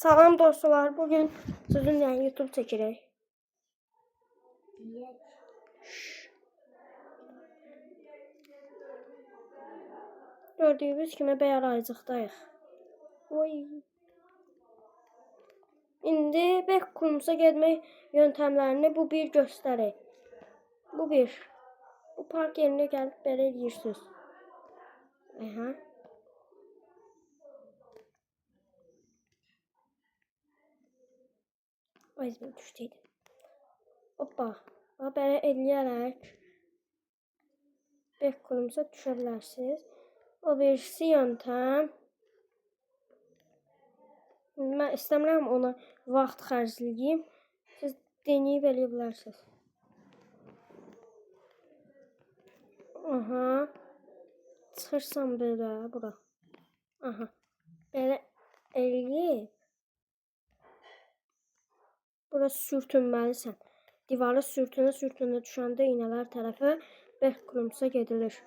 Salam dostlar, bugün sizinle YouTube çəkirək. Gördüyünüz kimi bəyər aycıqdayıq. İndi Backrooms'a getmək yöntemlərini bu bir göstərir. Bu bir. Bu park yerinə gəlib belə edirsiniz. Aha. Ay, ben düşdüydüm. Hoppa. Belə eləyərək Backrooms'a düşə bilərsiniz. O birisi yöntem. Mən istəmirəm ona vaxt xərcləyim. Siz deneyib eləyə bilərsiniz. Aha. Çıxırsam belə bura. Aha. Belə eləyib. Bura sürtünməlisən. Divara sürtünə düşəndə iynələr tərəfə Backrooms'a gedilir.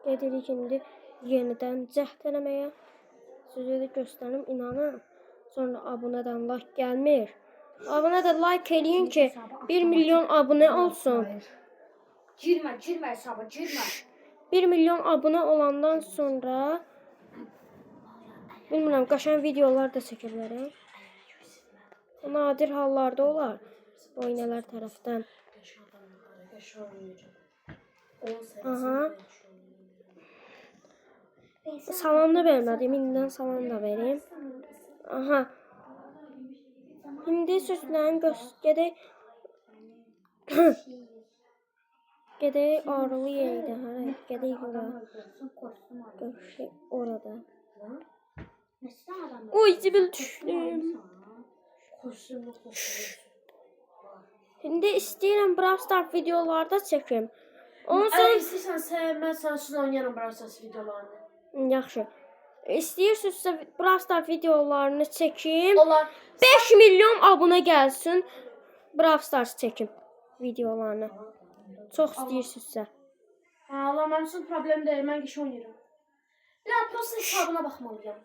Gedirik indi yenidən cəhd eləməyə. Sizə də göstərim, inanın. Sonra abunədən like gəlmir. Abunədə like eləyin ki 1 milyon abunə olsun. Girmə hesaba, girmə. 1 milyon abunə olandan sonra bilmirəm, qəşəng videolar da çəkə bilərəm. Nadir hallarda olar. Bu iynələr tərəfdən. Aha. Salam da vermədim. İndidən salam da vereyim. Aha. İndi süslərin gedək. Gedək arılı yerdə. Gedək bura. Görüşək orada. Oy, zibil düşdüm. İndi istəyirəm Brawl Stars videolarda çəkim. Əgər istəyirsən, mən sənsuz oynayarım Brawl Stars videolarını. Yaxşı. İstəyirsinizsə Brawl Stars videolarını çəkim. Onlar 5 milyon abunə gəlsin. Brawl Stars çəkim videolarını. Çox istəyirsinizsə. Allah, mənim üçün problem deyil, mən kişi oynayıram. Ya, prosta hesabına baxmalıyam.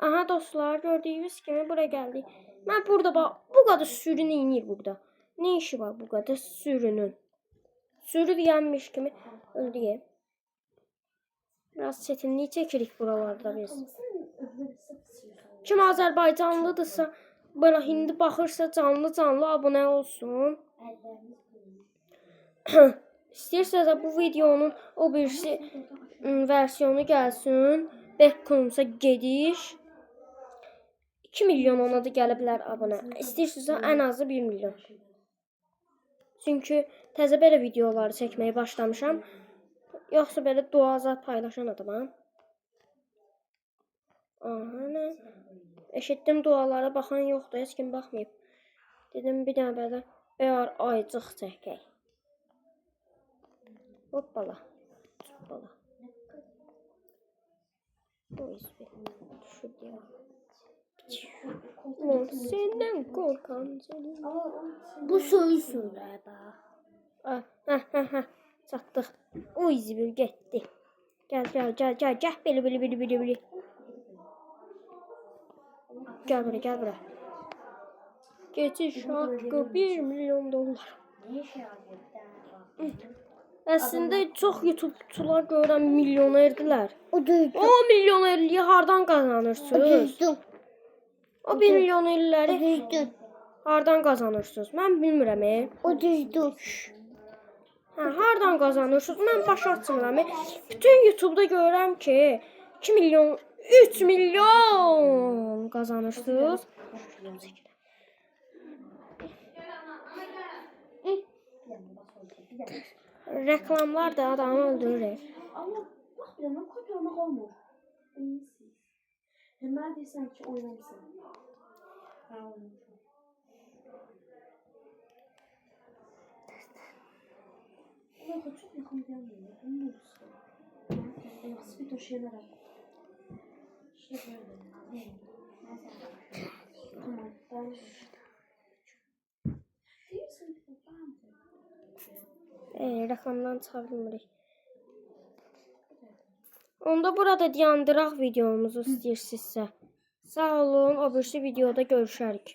Aha dostlar, gördüyünüz kimi buraya gəldik. Mən burada bax, bu qədər sürünü inir burada. Ne işi var bu qədər sürünün? Sürü yenmiş kimi öldüyəm. Biraz çətinlik çəkirik buralarda biz. Kim Azərbaycanlıdırsa, belə hindi baxırsa canlı abunə olsun. İstəyirsənsə bu videonun o birisi versiyonu gəlsin. Backrooms'a gediş. 2 milyon ona da gələ bilər abunə. İstəyirsənsə ən azı 1 milyon. Çünki təzə belə videoları çəkməyə başlamışam. Yoxsa belə duazat paylaşan adamam. Aha, nə? Eşitdim dualara baxan yoxdur, heç kim baxmayıb. Dedim bir dənə belə bəyər aycıq çəkək. Hoppala. Hoppala. Senden korkan seni. Bu soyu söyle bax. Çatdıq. Oy, zibil getdi. Gəl. Belə. Gəl bura. Geçiş haqqı 1 milyon dollar. Əslində çox YouTubeçular görürəm milyonerdirlər. O milyonerliyi hardan qazanırsınız? O 1 milyonerləri hardan qazanırsınız? Mən bilmirəm. O düzdür. Hardan qazanırsınız? Mən başa açmıram. Bütün YouTube'da görürəm ki 2 milyon, 3 milyon qazanırsınız. Reklamlar da adamı öldürür. Allah, bax bir mən kopyalamaq olmur. Mən deyirsən ki, oynamışsın. Yox, çox yaxın gəlmir. Bunu da yaxşı bir döşəyənərəm. Tamam, ben... Reklamdan çıxa bilmirik. Onda burada dayandıraq videomuzu istəyirsinizsə. Sağ olun, o birisi videoda görüşərik.